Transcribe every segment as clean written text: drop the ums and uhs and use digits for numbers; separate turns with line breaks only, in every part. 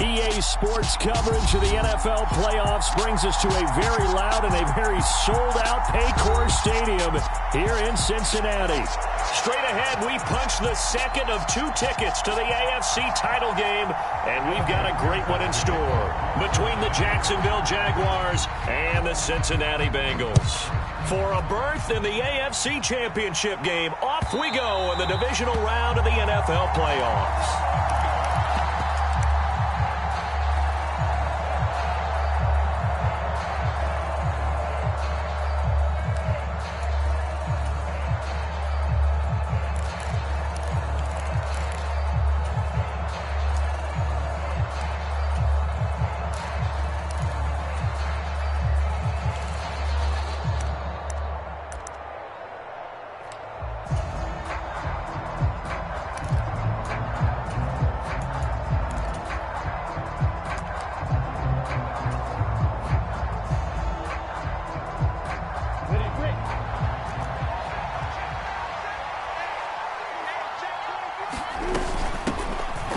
EA Sports coverage of the NFL playoffs brings us to a very loud and a very sold-out Paycor Stadium here in Cincinnati. Straight ahead, we punch the second of 2 tickets to the AFC title game, and we've got a great one in store between the Jacksonville Jaguars and the Cincinnati Bengals. For a berth in the AFC Championship game, off we go in the divisional round of the NFL playoffs.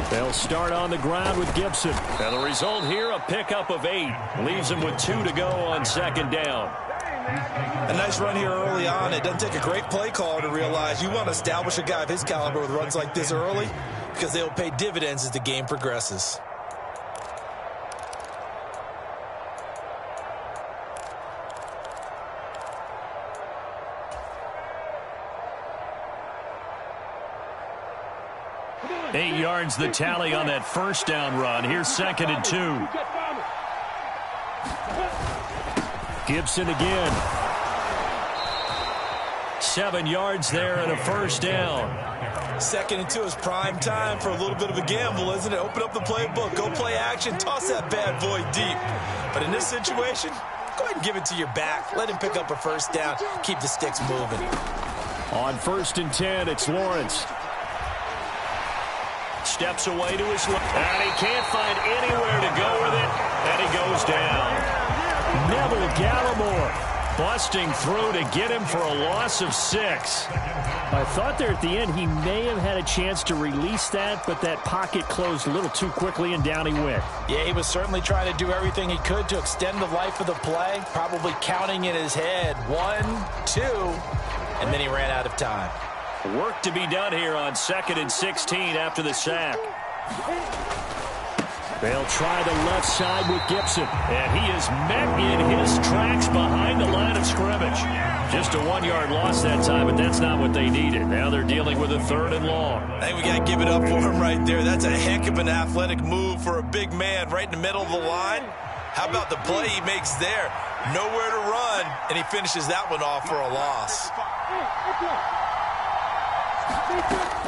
They'll start on the ground with Gibson. And the result here, a pickup of 8. Leaves him with 2 to go on second down.
A nice run here early on. It doesn't take a great play caller to realize you want to establish a guy of his caliber with runs like this early because they'll pay dividends as the game progresses.
Eight yards the tally on that first down run. Here's second and 2. Gibson again. 7 yards there and a first down.
Second and 2 is prime time for a little bit of a gamble, isn't it? Open up the playbook, go play action, toss that bad boy deep. But in this situation, go ahead and give it to your back. Let him pick up a first down. Keep the sticks moving.
On first and 10, it's Lawrence. Steps away to his left, and he can't find anywhere to go with it, and he goes down. Neville Gallimore busting through to get him for a loss of 6. I thought there at the end he may have had a chance to release that, but that pocket closed a little too quickly, and down he went.
Yeah, he was certainly trying to do everything he could to extend the life of the play, probably counting in his head 1, 2, and then he ran out of time.
Work to be done here on second and 16 after the sack. They'll try the left side with Gibson, and he is met in his tracks behind the line of scrimmage. Just a 1-yard loss that time, but that's not what they needed. Now they're dealing with a 3rd and long.
I think we got to give it up for him right there. That's a heck of an athletic move for a big man right in the middle of the line. How about the play he makes there? Nowhere to run, and he finishes that one off for a loss.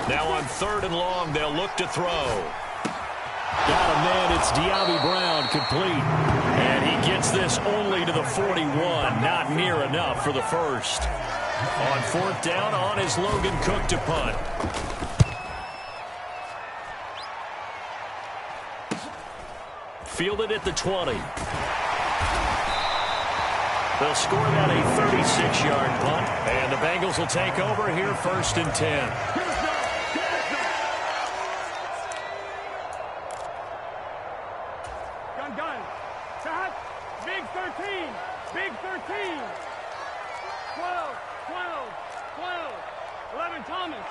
Now on 3rd and long, they'll look to throw. Got a man, it's De'Ami Brown, complete. And he gets this only to the 41, not near enough for the first. On 4th down, on is Logan Cook to punt. Fielded at the 20. They'll score that a 36-yard punt, and the Bengals will take over here 1st and 10.
Gun. Shot. Big 13. Big 13. 12. 11 Thomas.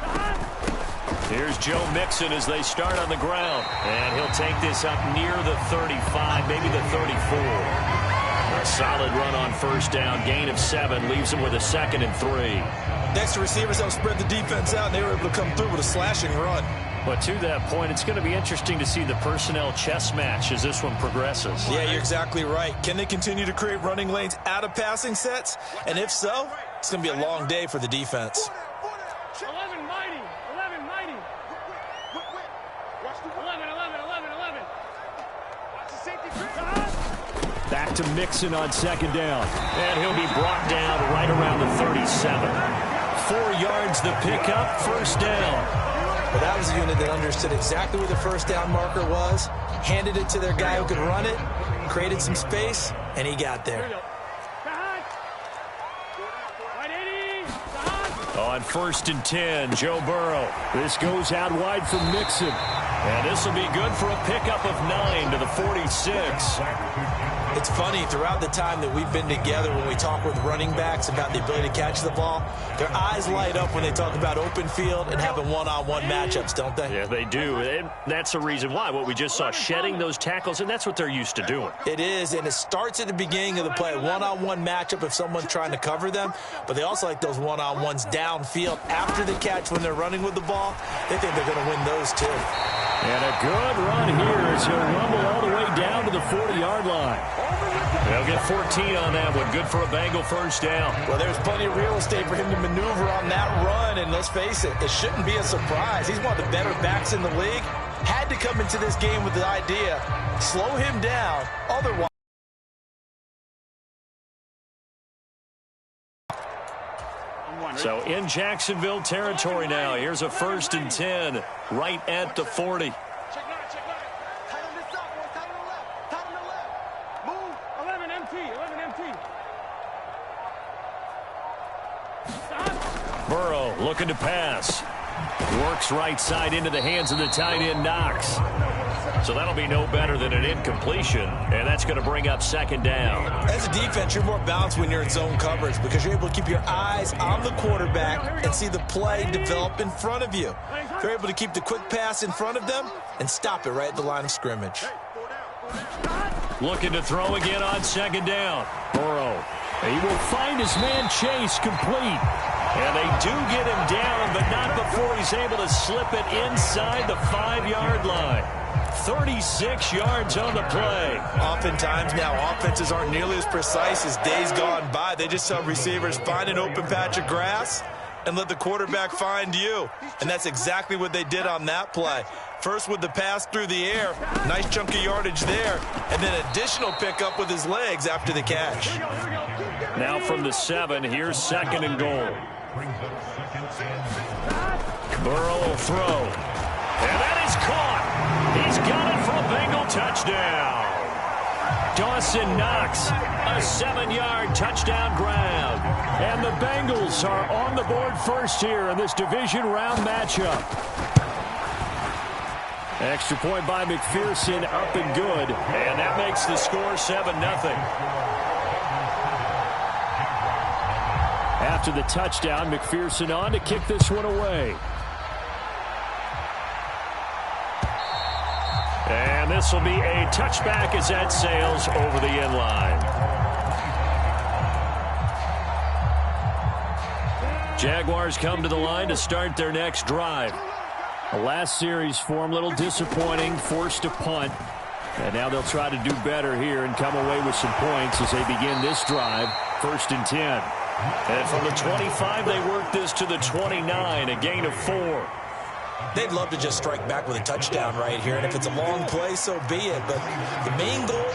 Shot.
Here's Joe Mixon as they start on the ground. And he'll take this up near the 35, maybe the 34. A solid run on first down. Gain of 7 leaves him with a 2nd and 3.
Next to receivers, they'll spread the defense out, and they were able to come through with a slashing run.
But to that point, it's going to be interesting to see the personnel chess match as this one progresses.
Yeah, you're exactly right. Can they continue to create running lanes out of passing sets? And if so, it's going to be a long day for the defense.
11 mighty. 11. Watch the safety.
Back to Mixon on 2nd down. And he'll be brought down right around the 37. 4 yards the pickup, first down.
Well, that was a unit that understood exactly where the first down marker was, handed it to their guy who could run it, created some space, and he got there.
On 1st and 10, Joe Burrow. This goes out wide for Mixon. And this will be good for a pickup of 9 to the 46.
It's funny, throughout the time that we've been together, when we talk with running backs about the ability to catch the ball, their eyes light up when they talk about open field and having one-on-one matchups, don't they?
Yeah, they do. And that's the reason why. What we just saw, shedding those tackles, and that's what they're used to doing.
It is, and it starts at the beginning of the play. One-on-one matchup if someone's trying to cover them, but they also like those one-on-ones downfield after the catch when they're running with the ball. They think they're going to win those too.
And a good run here as he'll rumble all the way down to the 40-yard line. They'll get 14 on that one. Good for a Bengal first down.
Well, there's plenty of real estate for him to maneuver on that run, and let's face it, it shouldn't be a surprise. He's one of the better backs in the league. Had to come into this game with the idea, slow him down, otherwise.
So in Jacksonville territory now. Here's a 1st and 10 right at the 40.
Check 9, check 9. Tighten this up, boys. Tighten the left. Tighten the left. Move. 11 MT. 11 MT.
Burrow looking to pass. Works right side into the hands of the tight end, Knox. So that'll be no better than an incompletion, and that's going to bring up 2nd down.
As a defense, you're more balanced when you're in zone coverage because you're able to keep your eyes on the quarterback and see the play develop in front of you. You're able to keep the quick pass in front of them and stop it right at the line of scrimmage.
Looking to throw again on 2nd down. Burrow. He will find his man Chase complete. And they do get him down, but not before he's able to slip it inside the 5-yard line. 36 yards on the play.
Oftentimes now, offenses aren't nearly as precise as days gone by. They just tell receivers, find an open patch of grass and let the quarterback find you. And that's exactly what they did on that play. First with the pass through the air, nice chunk of yardage there, and then additional pickup with his legs after the catch.
Now from the 7, here's 2nd and goal. Burrow will throw. And that is caught. He's got it for a Bengal touchdown. Dawson Knox, a 7-yard touchdown grab. And the Bengals are on the board first here in this division round matchup. Extra point by McPherson, up and good. And that makes the score 7-0. After the touchdown, McPherson on to kick this one away. And this will be a touchback as that sails over the end line. Jaguars come to the line to start their next drive. The last series for them, a little disappointing, forced to punt. And now they'll try to do better here and come away with some points as they begin this drive, 1st and 10. And from the 25, they work this to the 29, a gain of 4.
They'd love to just strike back with a touchdown right here, and if it's a long play, so be it. But the main goal,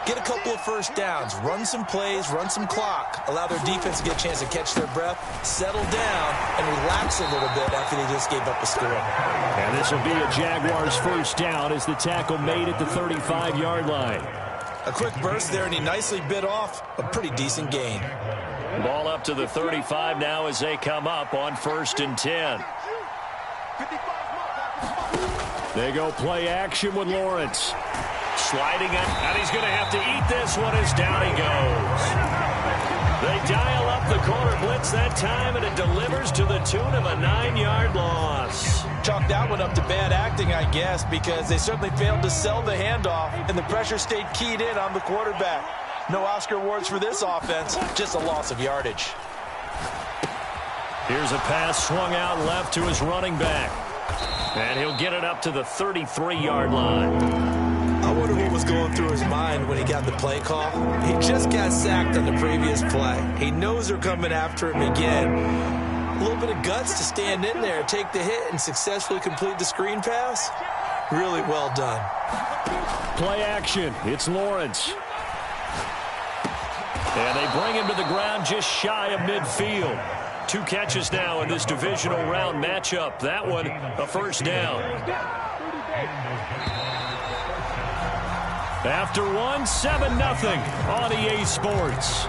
get a couple of first downs, run some plays, run some clock, allow their defense to get a chance to catch their breath, settle down, and relax a little bit after they just gave up a score.
And this will be a Jaguars first down as the tackle made at the 35-yard line.
A quick burst there, and he nicely bit off a pretty decent gain.
Ball up to the 35 now as they come up on 1st and 10. They go play action with Lawrence. Sliding it, and he's going to have to eat this one as down he goes. They dial up the corner blitz that time, and it delivers to the tune of a 9-yard loss.
Chalk that one up to bad acting, I guess, because they certainly failed to sell the handoff, and the pressure stayed keyed in on the quarterback. No Oscar awards for this offense, just a loss of yardage.
Here's a pass swung out left to his running back. And he'll get it up to the 33-yard line.
I wonder what was going through his mind when he got the play call. He just got sacked on the previous play. He knows they're coming after him again. A little bit of guts to stand in there, take the hit, and successfully complete the screen pass. Really well done.
Play action. It's Lawrence. And they bring him to the ground just shy of midfield. 2 catches now in this divisional round matchup. That one, a first down. After one, 7-0 on EA Sports.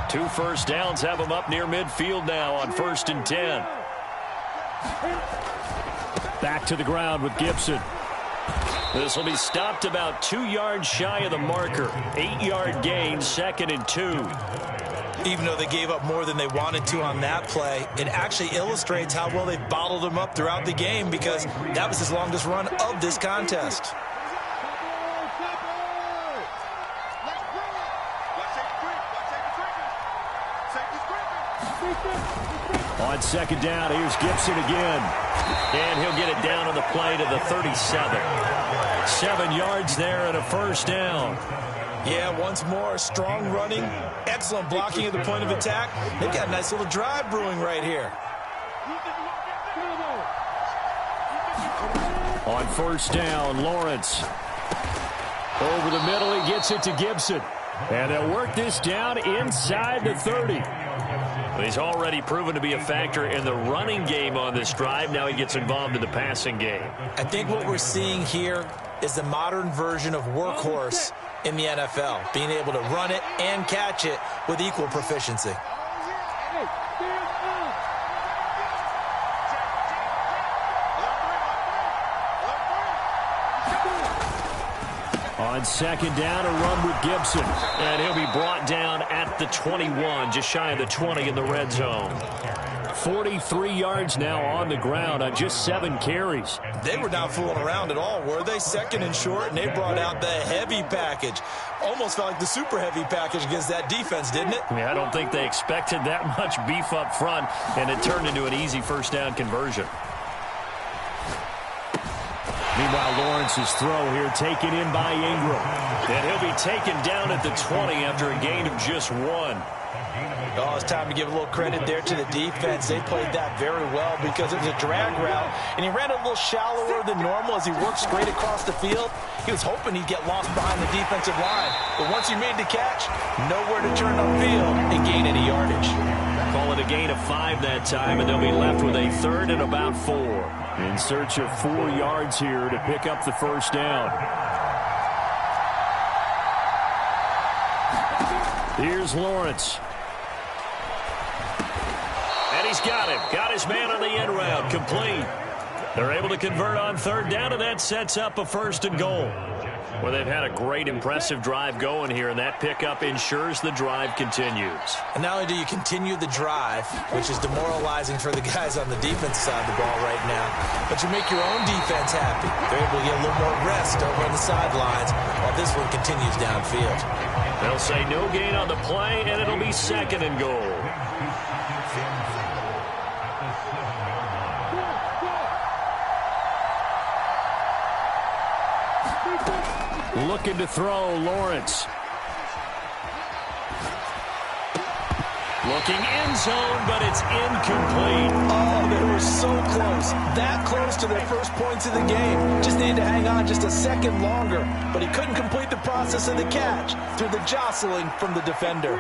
2 first downs have them up near midfield now on 1st and 10. Back to the ground with Gibson. This will be stopped about 2 yards shy of the marker. 8-yard gain, 2nd and 2.
Even though they gave up more than they wanted to on that play, it actually illustrates how well they've bottled them up throughout the game, because that was his longest run of this contest.
On 2nd down, here's Gibson again. And he'll get it down on the play to the 37. 7 yards there and a 1st down.
Yeah, once more, strong running, excellent blocking at the point of attack. They've got a nice little drive brewing right here.
On 1st down, Lawrence. Over the middle, he gets it to Gibson. And they'll work this down inside the 30. He's already proven to be a factor in the running game on this drive. Now he gets involved in the passing game.
I think what we're seeing here is the modern version of workhorse in the NFL, being able to run it and catch it with equal proficiency.
On 2nd down, a run with Gibson. And he'll be brought down at the 21, just shy of the 20 in the red zone. 43 yards now on the ground on just 7 carries.
They were not fooling around at all, were they? 2nd and short, and they brought out the heavy package. Almost felt like the super heavy package against that defense, didn't it?
Yeah, I don't think they expected that much beef up front, and it turned into an easy 1st down conversion. Meanwhile, Lawrence's throw here taken in by Ingram. And he'll be taken down at the 20 after a gain of just 1.
Oh, it's time to give a little credit there to the defense. They played that very well because it was a drag route, and he ran a little shallower than normal as he worked straight across the field. He was hoping he'd get lost behind the defensive line. But once he made the catch, nowhere to turn upfield and gain any yardage.
Call it a gain of 5 that time, and they'll be left with a 3rd and about 4. In search of 4 yards here to pick up the 1st down. Here's Lawrence. And he's got him. Got his man on the end route. Complete. They're able to convert on 3rd down, and that sets up a 1st and goal. Well, they've had a great, impressive drive going here, and that pickup ensures the drive continues.
And not only do you continue the drive, which is demoralizing for the guys on the defense side of the ball right now, but you make your own defense happy. They're able to get a little more rest over on the sidelines while this one continues downfield.
They'll say no gain on the play, and it'll be 2nd and goal. Looking to throw, Lawrence. Looking end zone, but it's incomplete.
Oh, they were so close. That close to their first points of the game. Just needed to hang on just a second longer. But he couldn't complete the process of the catch through the jostling from the defender.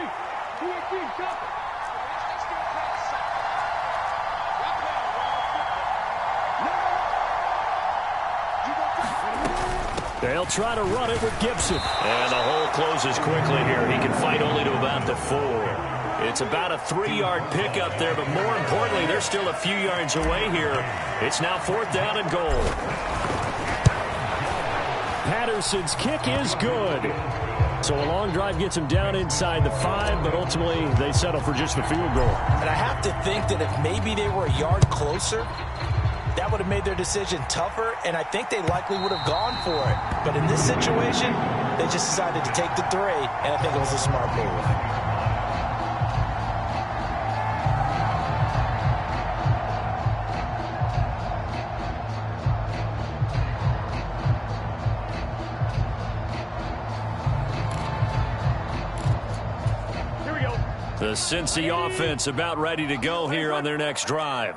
They'll try to run it with Gibson. And the hole closes quickly here. He can fight only to about the 4. It's about a 3-yard pickup there, but more importantly, they're still a few yards away here. It's now 4th down and goal. Patterson's kick is good. So a long drive gets him down inside the 5, but ultimately they settle for just the field goal.
And I have to think that if maybe they were a yard closer, that would have made their decision tougher, and I think they likely would have gone for it. But in this situation, they just decided to take the 3, and I think it was a smart move.
The Cincy offense about ready to go here on their next drive.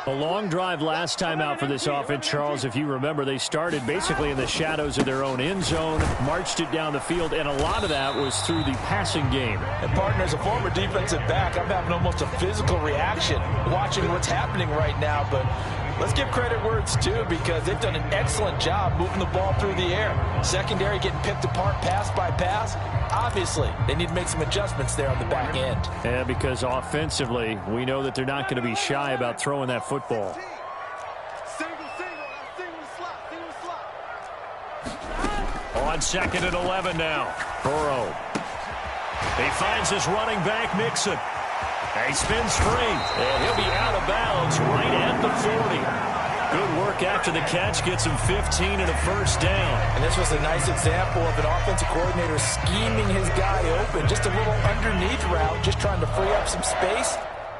A long drive last time out for this offense, Charles. If you remember, they started basically in the shadows of their own end zone, marched it down the field, and a lot of that was through the passing game.
And, partner, as a former defensive back, I'm having almost a physical reaction watching what's happening right now. But
Let's give credit where it's due because they've done an excellent job moving the ball through the air. Secondary getting picked apart pass by pass. Obviously, they need to make some adjustments there on the back end.
Yeah, because offensively, we know that they're not going to be shy about throwing that football. On 2nd and 11 now. Burrow. He finds his running back, Mixon. He spins free, and he'll be out of bounds right at the 40. Good work after the catch, gets him 15 and a first down.
And this was a nice example of an offensive coordinator scheming his guy open. Just a little underneath route, just trying to free up some space,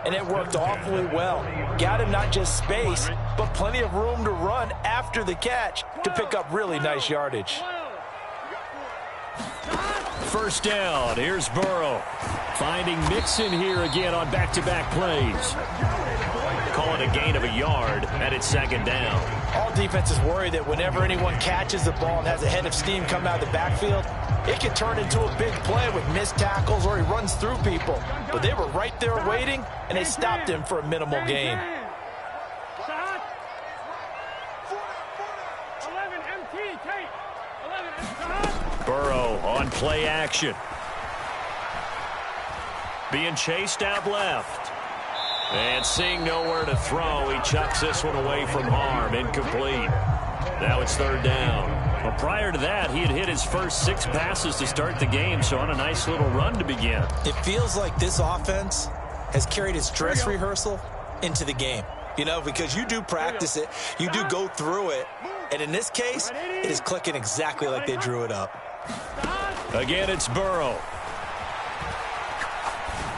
and it worked awfully well. Got him not just space, but plenty of room to run after the catch to pick up really nice yardage.
First down, here's Burrow. Finding Mixon here again on back-to-back plays. Call it a gain of a yard, and it's 2nd down.
All defenses worry that whenever anyone catches the ball and has a head of steam come out of the backfield, it can turn into a big play with missed tackles or he runs through people. But they were right there waiting, and they stopped him for a minimal gain.
Burrow on play action. Being chased out left. And seeing nowhere to throw, he chucks this one away from harm. Incomplete. Now it's 3rd down. Well, prior to that, he had hit his first 6 passes to start the game, so on a nice little run to begin.
It feels like this offense has carried its dress rehearsal into the game. You know, because you do practice it, you do go through it, and in this case, it is clicking exactly like they drew it up.
Again, it's Burrow.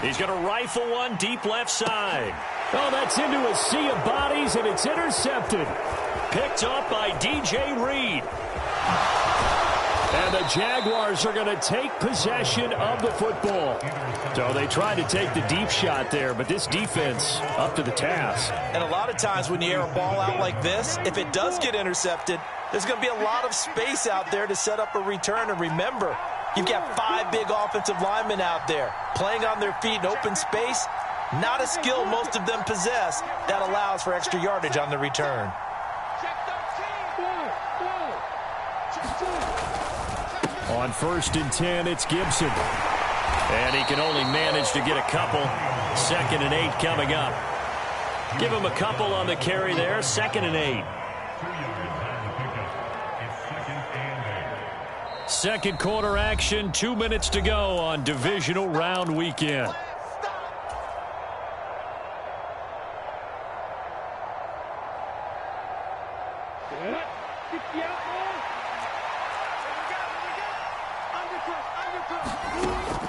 He's going to rifle one deep left side. Oh, that's into a sea of bodies, and it's intercepted. Picked up by DJ Reed. And the Jaguars are going to take possession of the football. So they tried to take the deep shot there, but this defense up to the task.
And a lot of times when you air a ball out like this, if it does get intercepted, there's going to be a lot of space out there to set up a return. And remember, you've got 5 big offensive linemen out there playing on their feet in open space. Not a skill most of them possess that allows for extra yardage on the return.
On 1st and 10, it's Gibson. And he can only manage to get a couple. 2nd and 8 coming up. Give him a couple on the carry there. 2nd and 8. Second quarter action, 2 minutes to go on divisional round weekend.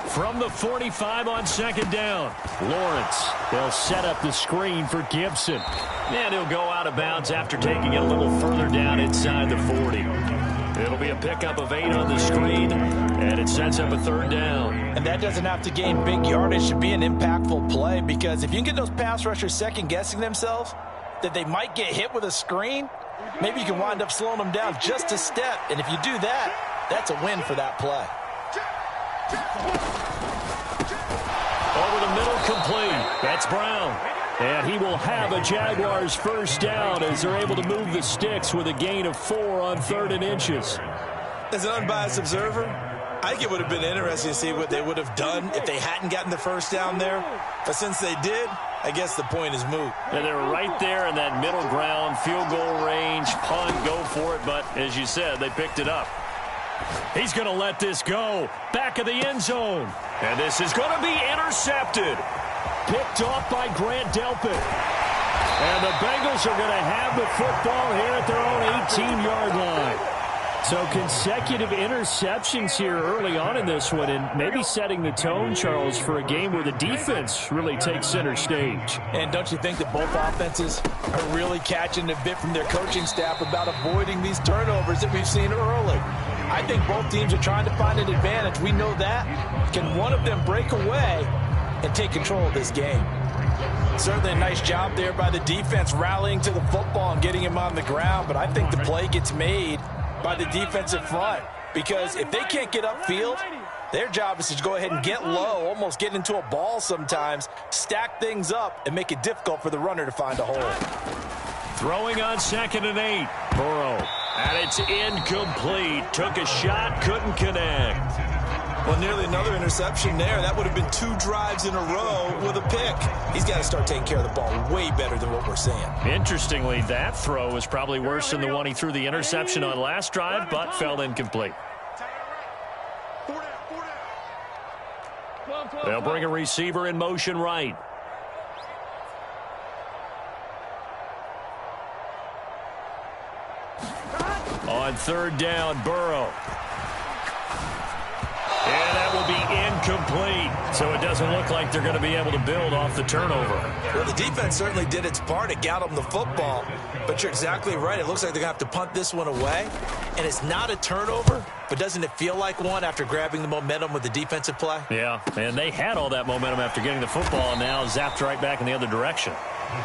From the 45 on 2nd down, Lawrence. They'll set up the screen for Gibson. And he'll go out of bounds after taking it a little further down inside the 40. It'll be a pickup of 8 on the screen, and it sets up a 3rd down.
And that doesn't have to gain big yardage to be an impactful play, because if you can get those pass rushers second-guessing themselves that they might get hit with a screen, maybe you can wind up slowing them down just a step. And if you do that, that's a win for that play.
Over the middle, complete. That's Brown. And he will have a Jaguars first down as they're able to move the sticks with a gain of 4 on 3rd and inches.
As an unbiased observer, I think it would have been interesting to see what they would have done if they hadn't gotten the first down there. But since they did, I guess the point is moot.
And they're right there in that middle ground, field goal range, punt, go for it. But as you said, they picked it up. He's going to let this go. Back of the end zone. And this is going to be intercepted. Picked off by Grant Delpit. And the Bengals are going to have the football here at their own 18-yard line. So consecutive interceptions here early on in this one, and maybe setting the tone, Charles, for a game where the defense really takes center stage.
And don't you think that both offenses are really catching a bit from their coaching staff about avoiding these turnovers that we've seen early? I think both teams are trying to find an advantage. We know that. Can one of them break away and take control of this game? Certainly a nice job there by the defense rallying to the football and getting him on the ground, but I think the play gets made by the defensive front, because if they can't get upfield, their job is to go ahead and get low, almost get into a ball sometimes, stack things up, and make it difficult for the runner to find a hole.
Throwing on 2nd and 8. Burrow. And it's incomplete. Took a shot, couldn't connect.
Well, nearly another interception there. That would have been 2 drives in a row with a pick. He's got to start taking care of the ball way better than what we're seeing.
Interestingly, that throw was probably worse than the one he threw the interception on last drive, but fell incomplete. They'll bring a receiver in motion right. On 3rd down, Burrow. And that will be incomplete. So it doesn't look like they're going to be able to build off the turnover.
Well, the defense certainly did its part. It got them the football. But you're exactly right. It looks like they're going to have to punt this one away. And it's not a turnover, but doesn't it feel like one after grabbing the momentum with the defensive play?
Yeah, and they had all that momentum after getting the football, and now zapped right back in the other direction.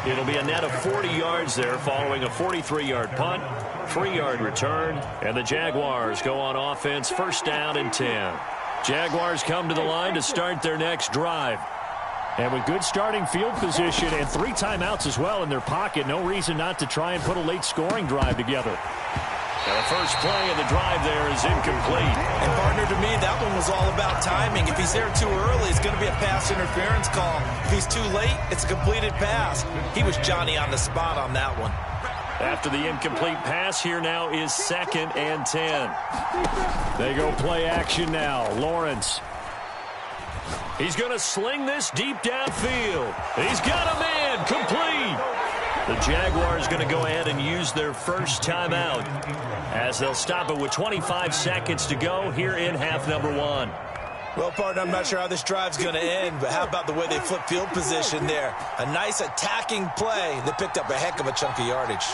It'll be a net of 40 yards there following a 43-yard punt, 3-yard return, and the Jaguars go on offense 1st down and 10. Jaguars come to the line to start their next drive. And with good starting field position and 3 timeouts as well in their pocket, no reason not to try and put a late scoring drive together. Now the first play of the drive there is incomplete.
And partner, to me, that one was all about timing. If he's there too early, it's going to be a pass interference call. If he's too late, it's a completed pass. He was Johnny on the spot on that one.
After the incomplete pass, here now is 2nd and 10. They go play action now. Lawrence. He's going to sling this deep downfield. He's got a man. Complete. The Jaguars going to go ahead and use their first timeout as they'll stop it with 25 seconds to go here in half number 1.
Well, partner, I'm not sure how this drive's going to end, but how about the way they flip field position there? A nice attacking play that picked up a heck of a chunk of yardage.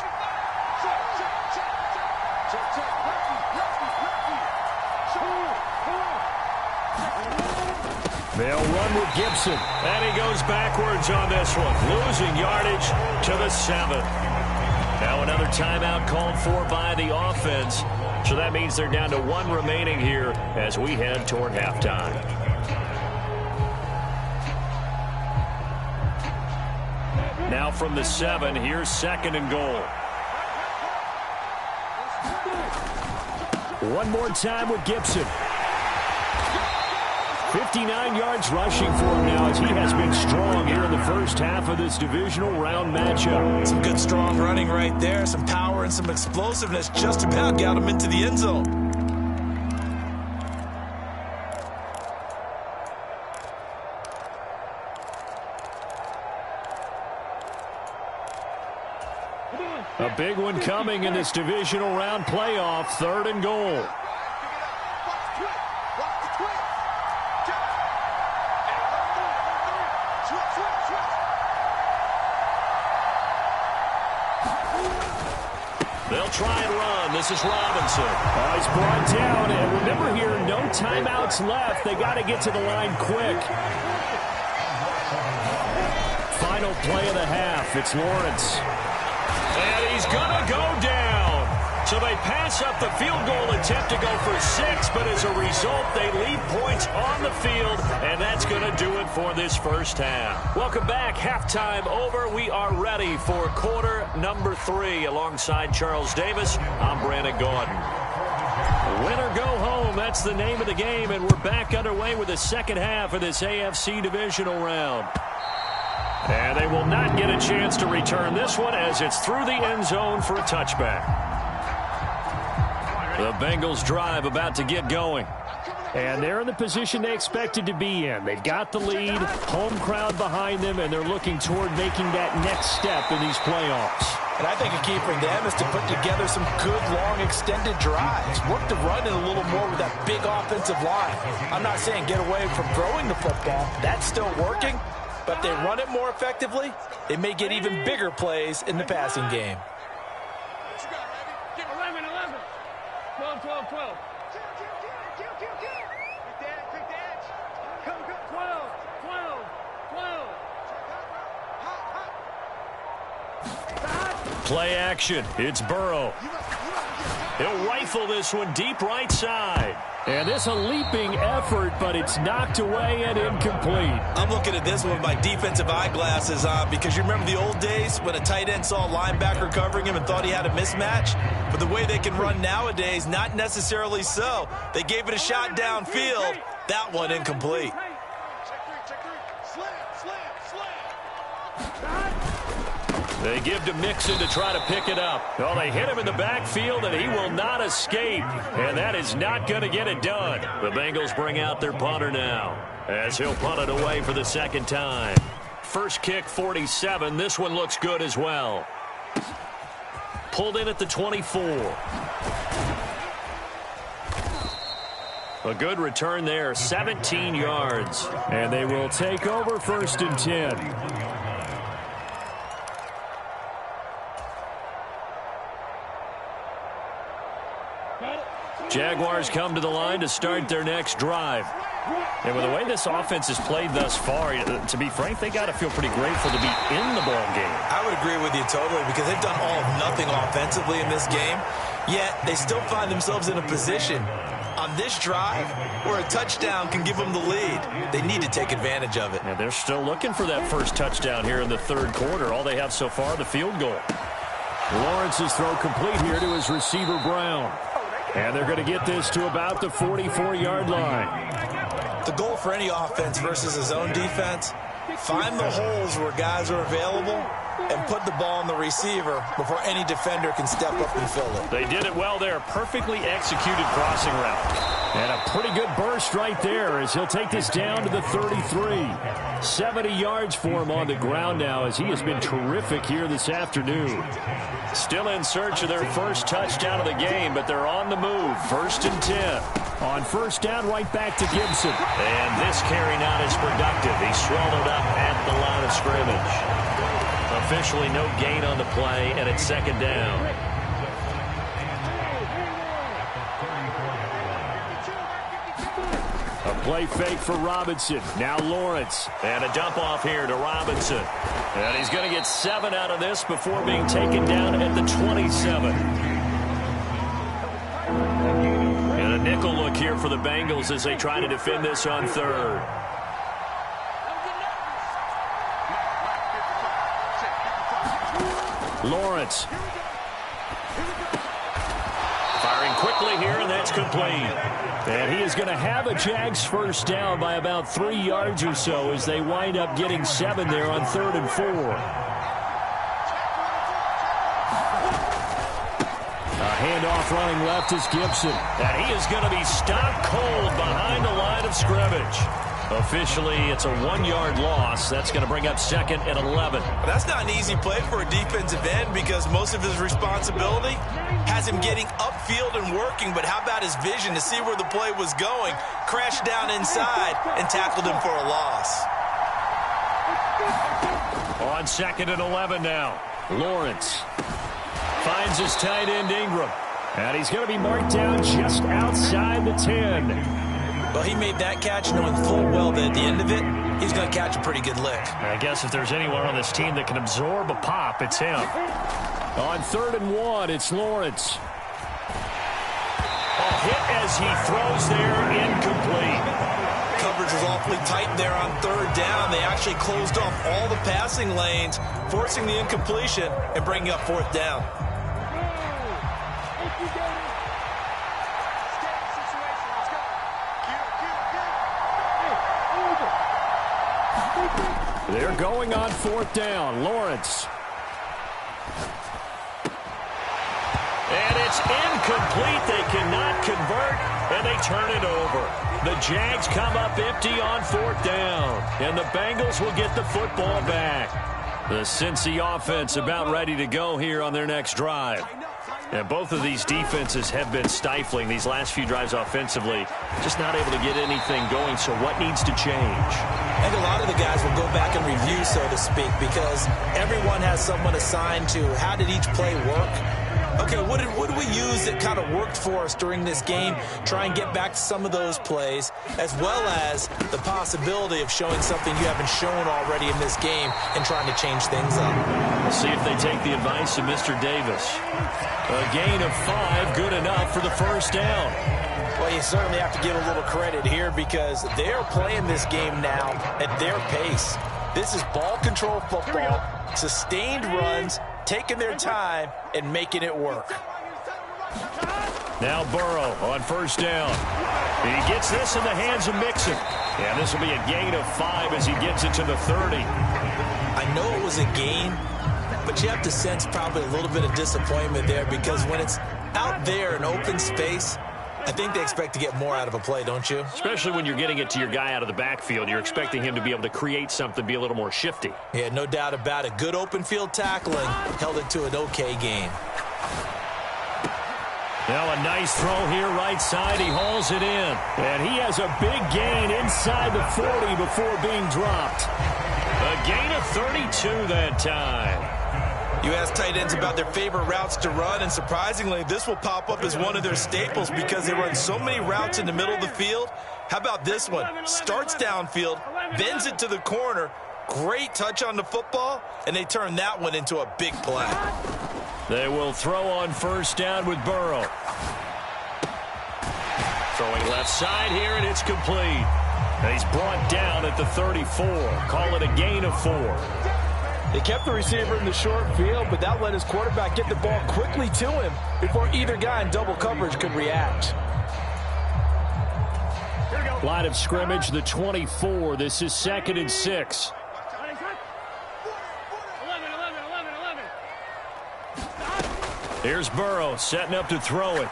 They'll run with Gibson, and he goes backwards on this one, losing yardage to the 7. Now another timeout called for by the offense, so that means they're down to 1 remaining here as we head toward halftime. Now from the 7, here's 2nd and goal. One more time with Gibson. 59 yards rushing for him now as he has been strong here in the first half of this divisional round matchup.
Some good strong running right there, some power and some explosiveness, just about got him into the end zone.
A big one coming in this divisional round playoff, 3rd and goal. They'll try and run. This is Robinson. Oh, he's brought down. And remember here, no timeouts left. They got to get to the line quick. Final play of the half. It's Lawrence. And he's going to go down. So they pass up the field goal attempt to go for 6, but as a result, they leave points on the field, and that's going to do it for this first half. Welcome back. Halftime over. We are ready for quarter number 3. Alongside Charles Davis, I'm Brandon Gordon. Win or go home, that's the name of the game, and we're back underway with the second half of this AFC divisional round. And they will not get a chance to return this one as it's through the end zone for a touchback. The Bengals drive about to get going. And they're in the position they expected to be in. They've got the lead, home crowd behind them, and they're looking toward making that next step in these playoffs.
And I think a key for them is to put together some good, long, extended drives. Work the run in a little more with that big offensive line. I'm not saying get away from throwing the football. That's still working. But if they run it more effectively, they may get even bigger plays in the passing game.
12, 12, 12. Come, 12, 12, 12.
Play action. It's Burrow. He'll rifle this one deep right side. And this a leaping effort, but it's knocked away and incomplete.
I'm looking at this one with my defensive eyeglasses on because you remember the old days when a tight end saw a linebacker covering him and thought he had a mismatch? But the way they can run nowadays, not necessarily so. They gave it a shot downfield. That one incomplete.
They give to Mixon to try to pick it up. Well, they hit him in the backfield, and he will not escape. And that is not going to get it done. The Bengals bring out their punter now, as he'll punt it away for the second time. First kick, 47. This one looks good as well. Pulled in at the 24. A good return there, 17 yards. And they will take over 1st and 10. Jaguars come to the line to start their next drive. And with the way this offense has played thus far, to be frank, they got to feel pretty grateful to be in the ball game.
I would agree with you totally because they've done all of nothing offensively in this game, yet they still find themselves in a position on this drive where a touchdown can give them the lead. They need to take advantage of it.
And they're still looking for that first touchdown here in the third quarter. All they have so far, the field goal. Lawrence's throw complete here to his receiver, Brown. And they're going to get this to about the 44-yard line.
The goal for any offense versus his own defense, find the holes where guys are available and put the ball on the receiver before any defender can step up and fill it.
They did it well there. Perfectly executed crossing route. And a pretty good burst right there as he'll take this down to the 33. 70 yards for him on the ground now as he has been terrific here this afternoon. Still in search of their first touchdown of the game, but they're on the move. 1st and 10. On first down, right back to Gibson. And this carry not as productive. He's swallowed up at the line of scrimmage. Officially no gain on the play, and it's 2nd down. A play fake for Robinson. Now Lawrence. And a dump off here to Robinson. And he's going to get 7 out of this before being taken down at the 27. And a nickel look here for the Bengals as they try to defend this on 3rd. Lawrence. Firing quickly here, and that's complete. And he is going to have a Jags first down by about 3 yards or so as they wind up getting 7 there on 3rd and 4. A handoff running left is Gibson. And he is going to be stopped cold behind the line of scrimmage. Officially, it's a 1-yard loss. That's going to bring up 2nd and 11.
That's not an easy play for a defensive end because most of his responsibility has him getting upfield and working, but how about his vision to see where the play was going, crashed down inside, and tackled him for a loss.
On 2nd and 11 now. Lawrence finds his tight end Ingram. And he's going to be marked down just outside the 10.
Well, he made that catch knowing full well that at the end of it, he's going to catch a pretty good lick.
I guess if there's anyone on this team that can absorb a pop, it's him. On 3rd and 1, it's Lawrence. A hit as he throws there, incomplete.
Coverage was awfully tight there on 3rd down. They actually closed off all the passing lanes, forcing the incompletion and bringing up 4th down.
They're going on 4th down. Lawrence. And it's incomplete. They cannot convert, and they turn it over. The Jags come up empty on 4th down, and the Bengals will get the football back. The Cincy offense about ready to go here on their next drive. And both of these defenses have been stifling these last few drives offensively. Just not able to get anything going, so what needs to change?
I think a lot of the guys will go back and review, so to speak, because everyone has someone assigned to how did each play work. Okay, what did we use that kind of worked for us during this game? Try and get back to some of those plays, as well as the possibility of showing something you haven't shown already in this game and trying to change things up.
We'll see if they take the advice of Mr. Davis. A gain of 5, good enough for the first down.
Well,
Well, you certainly have to give a little credit here because they're playing this game now at their pace. This is ball control football, sustained runs, taking their time, and making it work.
Now Burrow on first down. He gets this in the hands of Mixon. And this will be a gain of 5 as he gets it to the 30.
I know it was a gain, but you have to sense probably a little bit of disappointment there because when it's out there in open space, I think they expect to get more out of a play, don't you?
Especially when you're getting it to your guy out of the backfield. You're expecting him to be able to create something, be a little more shifty.
Yeah, no doubt about it. Good open field tackling held it to an okay gain.
Now a nice throw here right side. He hauls it in. And he has a big gain inside the 40 before being dropped. A gain of 32 that time.
You ask tight ends about their favorite routes to run, and surprisingly, this will pop up as one of their staples because they run so many routes in the middle of the field. How about this one? Starts downfield, bends it to the corner. Great touch on the football, and they turn that one into a big play.
They will throw on first down with Burrow. Throwing left side here, and it's complete. And he's brought down at the 34. Call it a gain of 4.
They kept the receiver in the short field, but that let his quarterback get the ball quickly to him before either guy in double coverage could react.
Line of scrimmage, the 24. This is 2nd and 6. Here's Burrow setting up to throw it.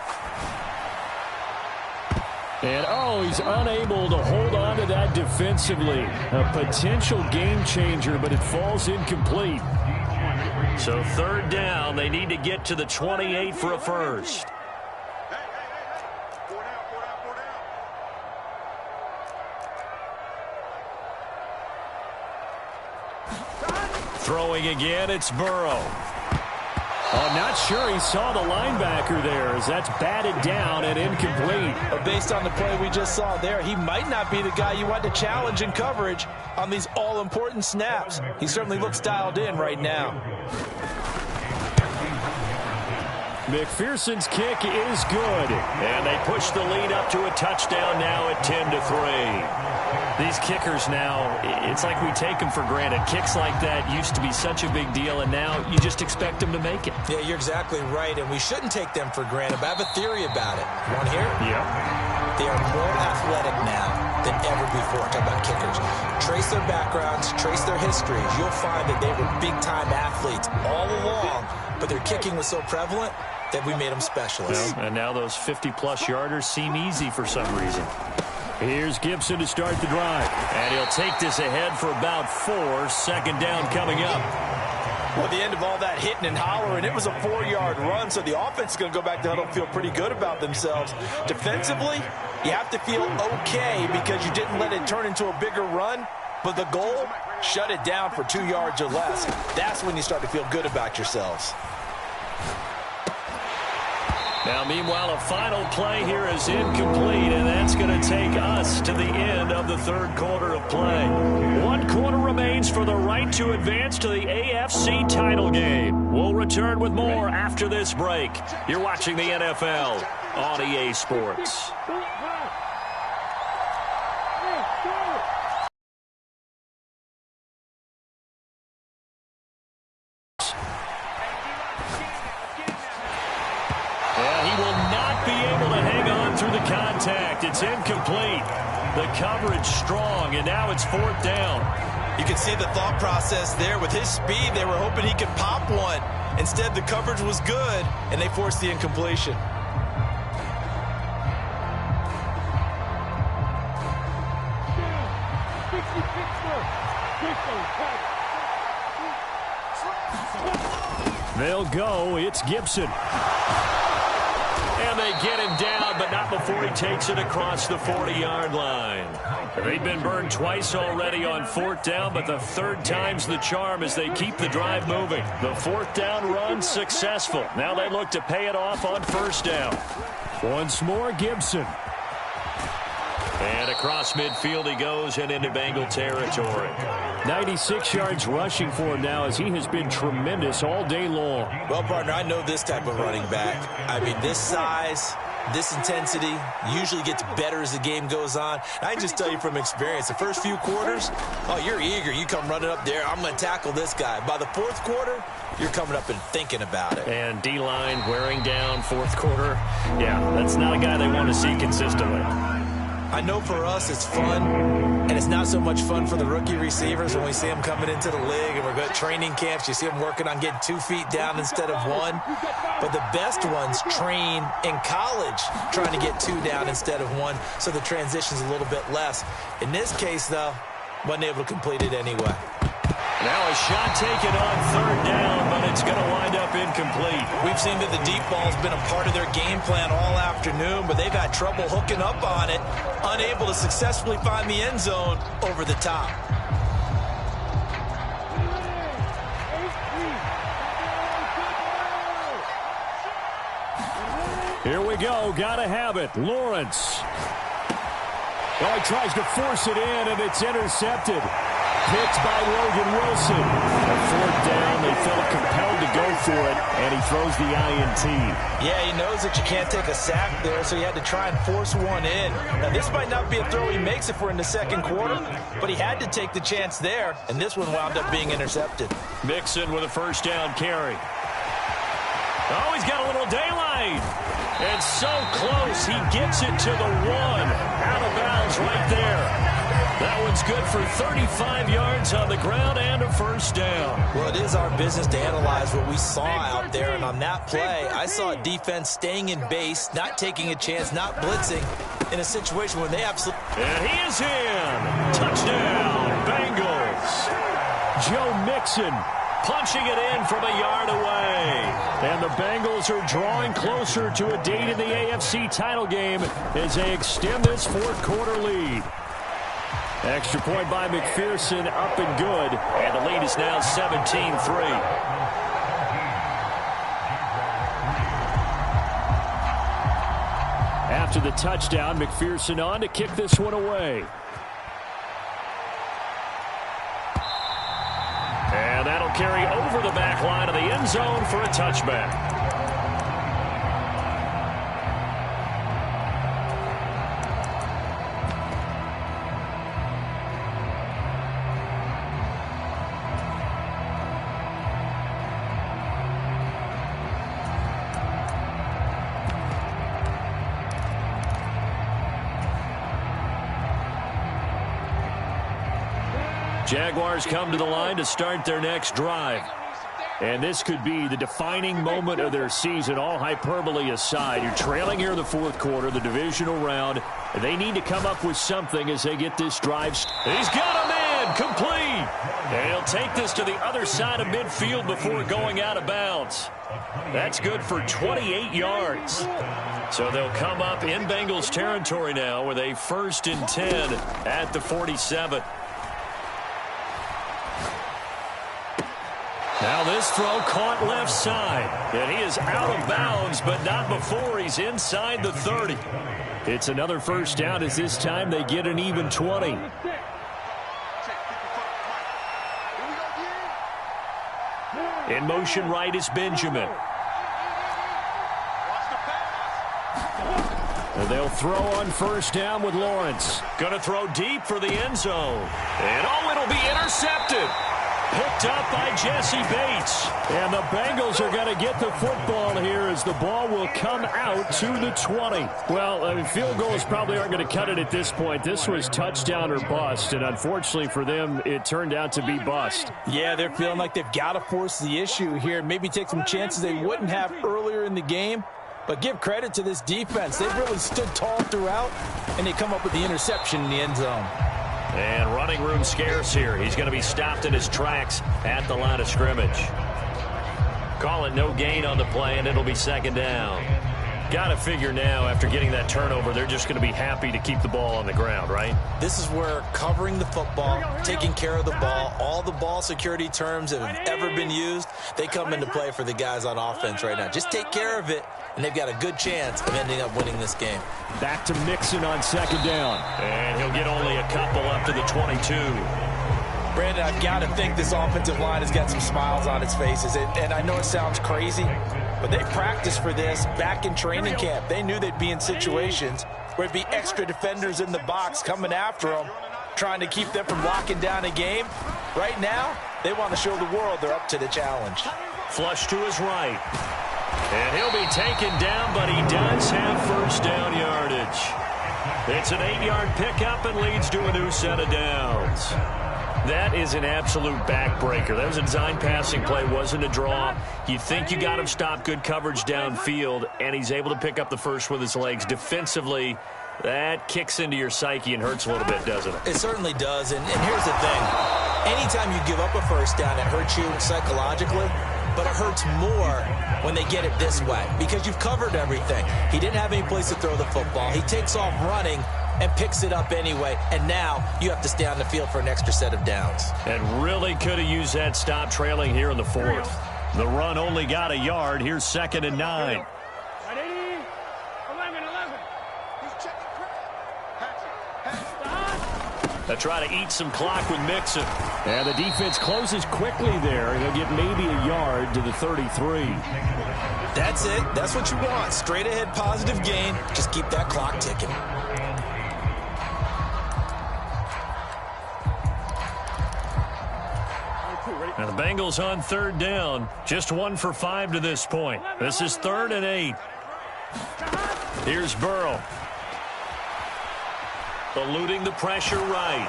And, oh, he's unable to hold on to that defensively. A potential game changer, but it falls incomplete. So 3rd down, they need to get to the 28 for a first. Throwing again, it's Burrow. Oh, not sure he saw the linebacker there as that's batted down and incomplete.
But based on the play we just saw there, he might not be the guy you want to challenge in coverage on these all-important snaps. He certainly looks dialed in right now.
McPherson's kick is good. And they push the lead up to a touchdown now at 10-3. These kickers now, it's like we take them for granted. Kicks like that used to be such a big deal, and now you just expect them to make it.
Yeah, you're exactly right, and we shouldn't take them for granted, but I have a theory about it. You want to hear it?
Yeah.
They are more athletic now than ever before. Talk about kickers. Trace their backgrounds, trace their histories. You'll find that they were big-time athletes all along, but their kicking was so prevalent that we made them specialists.
Well, and now those 50-plus yarders seem easy for some reason. Here's Gibson to start the drive. And he'll take this ahead for about 4. 2nd down coming up.
Well, at the end of all that hitting and hollering, it was a 4-yard run, so the offense is going to go back to huddle and feel pretty good about themselves. Defensively, you have to feel okay because you didn't let it turn into a bigger run, but the goal, shut it down for 2 yards or less. That's when you start to feel good about yourselves.
Now, meanwhile, a final play here is incomplete, and that's going to take us to the end of the 3rd quarter of play. 1 quarter remains for the right to advance to the AFC title game. We'll return with more after this break. You're watching the NFL on EA Sports. Contact. It's incomplete. The coverage strong, and now it's 4th down.
You can see the thought process there. With his speed, they were hoping he could pop one. Instead, the coverage was good, and they forced the incompletion.
They'll go. It's Gibson. And they get him down, but not before he takes it across the 40-yard line. They've been burned twice already on 4th down, but the 3rd time's the charm as they keep the drive moving. The 4th down run successful. Now they look to pay it off on 1st down. Once more, Gibson. And across midfield he goes and into Bengal territory. 96 yards rushing for him now as he has been tremendous all day long.
Well, partner, I know this type of running back. I mean, this size, this intensity usually gets better as the game goes on. I can just tell you from experience, the first few quarters, oh, you're eager. You come running up there, I'm going to tackle this guy. By the fourth quarter, you're coming up and thinking about it.
And D-line wearing down fourth quarter. Yeah, that's not a guy they want to see consistently.
I know for us it's fun, and it's not so much fun for the rookie receivers when we see them coming into the league and we're going to training camps. You see them working on getting 2 feet down instead of 1. But the best ones train in college trying to get 2 down instead of 1, so the transition's a little bit less. In this case, though, wasn't able to complete it anyway.
Now a shot taken on third down, but it's going to wind up incomplete.
We've seen that the deep ball's been a part of their game plan all afternoon, but they've had trouble hooking up on it, unable to successfully find the end zone over the top.
Here we go. Got to have it. Lawrence. Oh, he tries to force it in, and it's intercepted. Picked by Logan Wilson. A fourth down. They felt compelled to go for it, and he throws the INT.
Yeah, he knows that you can't take a sack there, so he had to try and force one in. Now, this might not be a throw he makes if we're in the second quarter, but he had to take the chance there, and this one wound up being intercepted.
Mixon with a first down carry. Oh, he's got a little daylight. And so close, he gets it to the 1. Out of bounds right there. That one's good for 35 yards on the ground and a first down.
Well, it is our business to analyze what we saw out there, and on that play, I saw a defense staying in base, not taking a chance, not blitzing, in a situation where they absolutely...
And he is in. Touchdown, Bengals. Joe Mixon punching it in from a yard away. And the Bengals are drawing closer to a date in the AFC title game as they extend this fourth quarter lead. Extra point by McPherson, up and good. And the lead is now 17-3. After the touchdown, McPherson on to kick this one away. And that'll carry over the back line of the end zone for a touchback. Jaguars come to the line to start their next drive. And this could be the defining moment of their season, all hyperbole aside. You're trailing here in the fourth quarter, the divisional round. They need to come up with something as they get this drive. He's got a man, complete. And he'll take this to the other side of midfield before going out of bounds. That's good for 28 yards. So they'll come up in Bengals territory now with a 1st and 10 at the 47. Now this throw caught left side. And he is out of bounds, but not before he's inside the 30. It's another first down as this time they get an even 20. In motion right is Benjamin. And they'll throw on first down with Lawrence. Going to throw deep for the end zone. And oh, it'll be intercepted. Picked up by Jesse Bates. And the Bengals are going to get the football here as the ball will come out to the 20. Well, field goals probably aren't going to cut it at this point. This was touchdown or bust, and unfortunately for them, it turned out to be bust.
Yeah, they're feeling like they've got to force the issue here. Maybe take some chances they wouldn't have earlier in the game. But give credit to this defense. They've really stood tall throughout, and they come up with the interception in the end zone.
And running room scarce here. He's going to be stopped in his tracks at the line of scrimmage. Call it no gain on the play, and it'll be second down. Got to figure now, after getting that turnover, they're just going to be happy to keep the ball on the ground, right?
This is where covering the football, taking care of the ball, all the ball security terms that have ever been used, they come into play for the guys on offense right now. Just take care of it, and they've got a good chance of ending up winning this game.
Back to Mixon on second down. And he'll get only a couple up to the 22.
Brandon, I've got to think this offensive line has got some smiles on its faces. And I know it sounds crazy, but they practiced for this back in training camp. They knew they'd be in situations where there'd be extra defenders in the box coming after them, trying to keep them from locking down a game. Right now, they want to show the world they're up to the challenge.
Flush to his right. And he'll be taken down, but he does have first down yardage. It's an 8-yard pickup and leads to a new set of downs. That is an absolute backbreaker. That was a design passing play, wasn't a draw. You think you got him stopped, good coverage downfield, and he's able to pick up the first with his legs. Defensively, that kicks into your psyche and hurts a little bit, doesn't it?
It certainly does, and here's the thing. Anytime you give up a first down, it hurts you psychologically, but it hurts more when they get it this way because you've covered everything. He didn't have any place to throw the football. He takes off running and picks it up anyway, and now you have to stay on the field for an extra set of downs.
And really could have used that stop trailing here in the fourth. The run only got a yard. Here's 2nd and 9. They try to eat some clock with Mixon. And the defense closes quickly there. They'll get maybe a yard to the 33.
That's it. That's what you want. Straight ahead positive gain. Just keep that clock ticking.
And the Bengals on 3rd down. Just 1 for 5 to this point. This is 3rd and 8. Here's Burrow. Eluding the pressure right.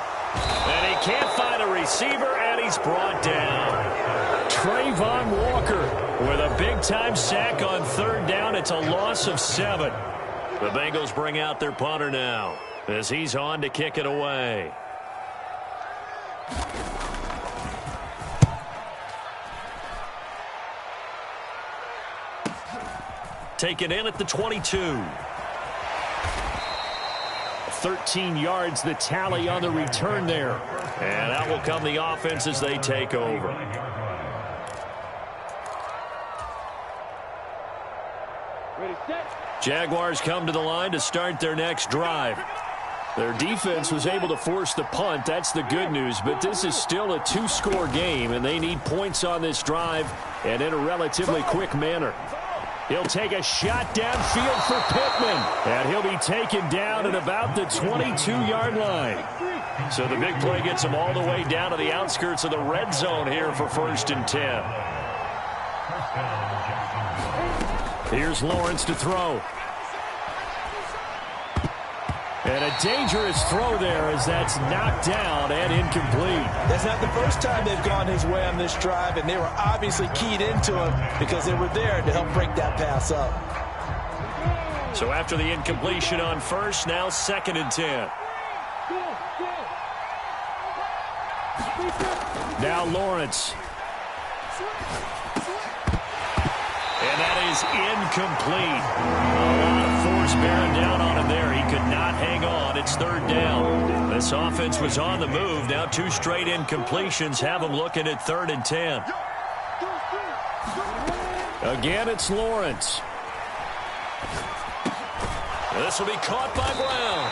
And he can't find a receiver, and he's brought down. Trayvon Walker with a big-time sack on 3rd down. It's a loss of 7. The Bengals bring out their punter now as he's on to kick it away. Taken in at the 22. 13 yards the tally on the return there. And out will come the offense as they take over. Jaguars come to the line to start their next drive. Their defense was able to force the punt. That's the good news. But this is still a 2-score game, and they need points on this drive and in a relatively quick manner. He'll take a shot downfield for Pittman. And he'll be taken down at about the 22-yard line. So the big play gets him all the way down to the outskirts of the red zone here for 1st and 10. Here's Lawrence to throw. And a dangerous throw there as that's knocked down and incomplete.
That's not the first time they've gone his way on this drive, and they were obviously keyed into him because they were there to help break that pass up.
So after the incompletion on 1st, now 2nd and 10. Now Lawrence. And that is incomplete. A lot of force bearing down on him there. He could not hang on. It's 3rd down. This offense was on the move. Now 2 straight incompletions have them looking at 3rd and 10. Again, it's Lawrence. This will be caught by Brown.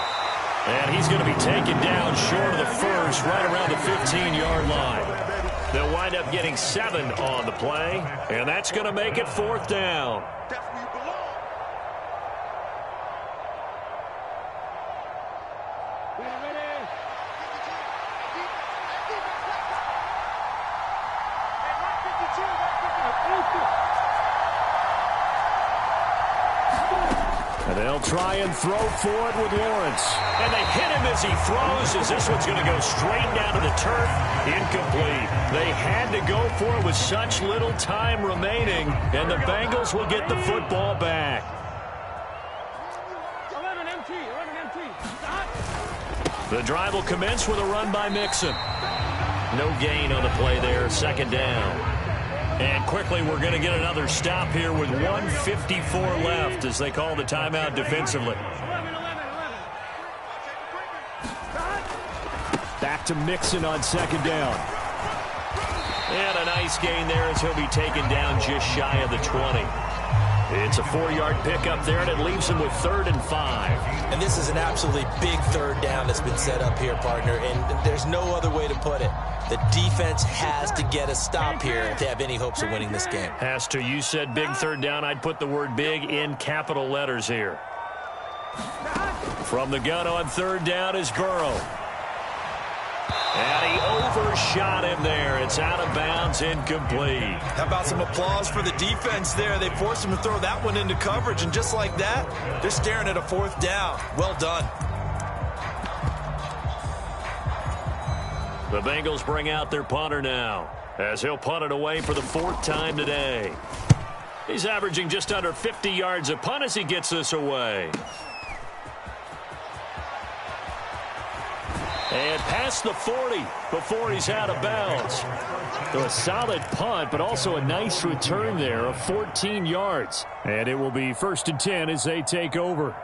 And he's going to be taken down short of the first, right around the 15-yard line. They'll wind up getting 7 on the play, and that's going to make it 4th down. And they'll try and throw for it with Lawrence. And they hit him as he throws, as this one's going to go straight down to the turf. Incomplete. They had to go for it with such little time remaining, and the Bengals will get the football back. The drive will commence with a run by Mixon. No gain on the play there, 2nd down. And quickly, we're going to get another stop here with 1:54 left as they call the timeout defensively. Back to Mixon on 2nd down. And a nice gain there as he'll be taken down just shy of the 20. It's a 4-yard pickup there, and it leaves him with 3rd and 5.
And this is an absolutely big 3rd down that's been set up here, partner, and there's no other way to put it. The defense has to get a stop here if they have any hopes of winning this game.
Has to. You said big 3rd down. I'd put the word big in capital letters here. From the gun on 3rd down is Burrow. And he overshot him there. It's out of bounds, incomplete.
How about some applause for the defense there? They forced him to throw that one into coverage, and just like that, they're staring at a 4th down. Well done.
The Bengals bring out their punter now, as he'll punt it away for the 4th time today. He's averaging just under 50 yards a punt as he gets this away. And past the 40 before he's out of bounds. So a solid punt, but also a nice return there of 14 yards. And it will be 1st and 10 as they take over.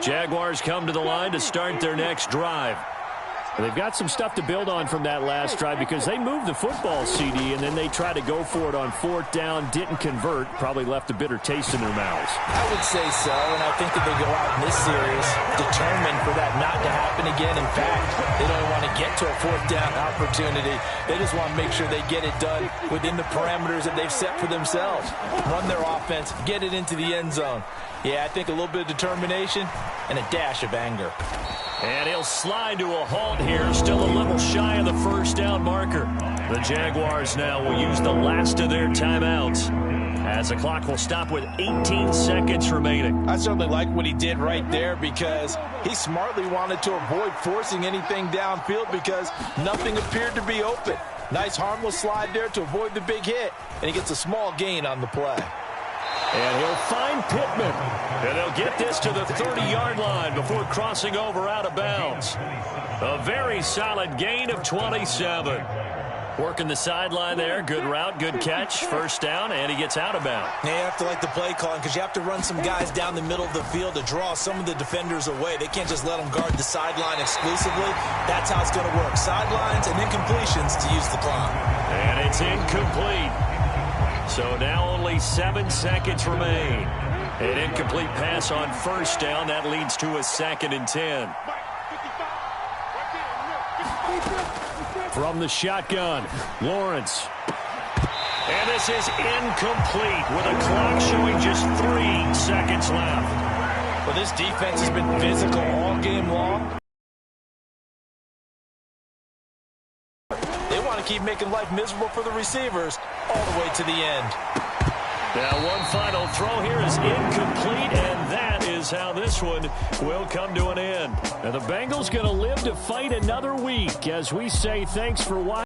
Jaguars come to the line to start their next drive. They've got some stuff to build on from that last drive because they moved the football, CD, and then they tried to go for it on 4th down, didn't convert, probably left a bitter taste in their mouths.
I would say so, and I think that they go out in this series determined for that not to happen again. In fact, they don't want to get to a 4th down opportunity. They just want to make sure they get it done within the parameters that they've set for themselves. Run their offense, get it into the end zone. Yeah, I think a little bit of determination and a dash of anger.
And he'll slide to a halt here, still a little shy of the 1st down marker. The Jaguars now will use the last of their timeouts, as the clock will stop with 18 seconds remaining.
I certainly like what he did right there because he smartly wanted to avoid forcing anything downfield because nothing appeared to be open. Nice harmless slide there to avoid the big hit, and he gets a small gain on the play.
And he'll find Pittman. And they'll get this to the 30-yard line before crossing over out of bounds. A very solid gain of 27. Working the sideline there. Good route, good catch. 1st down, and he gets out of bounds.
Now you have to like the play calling because you have to run some guys down the middle of the field to draw some of the defenders away. They can't just let them guard the sideline exclusively. That's how it's going to work. Sidelines and then completions to use the clock.
And it's incomplete. So now only 7 seconds remain. An incomplete pass on 1st down. That leads to a 2nd and 10. From the shotgun, Lawrence. And this is incomplete with a clock showing just 3 seconds left.
Well, this defense has been physical all game long. They want to keep making life miserable for the receivers all the way to the end.
Now one final throw here is incomplete, and that is how this one will come to an end. And the Bengals going to live to fight another week as we say thanks for watching.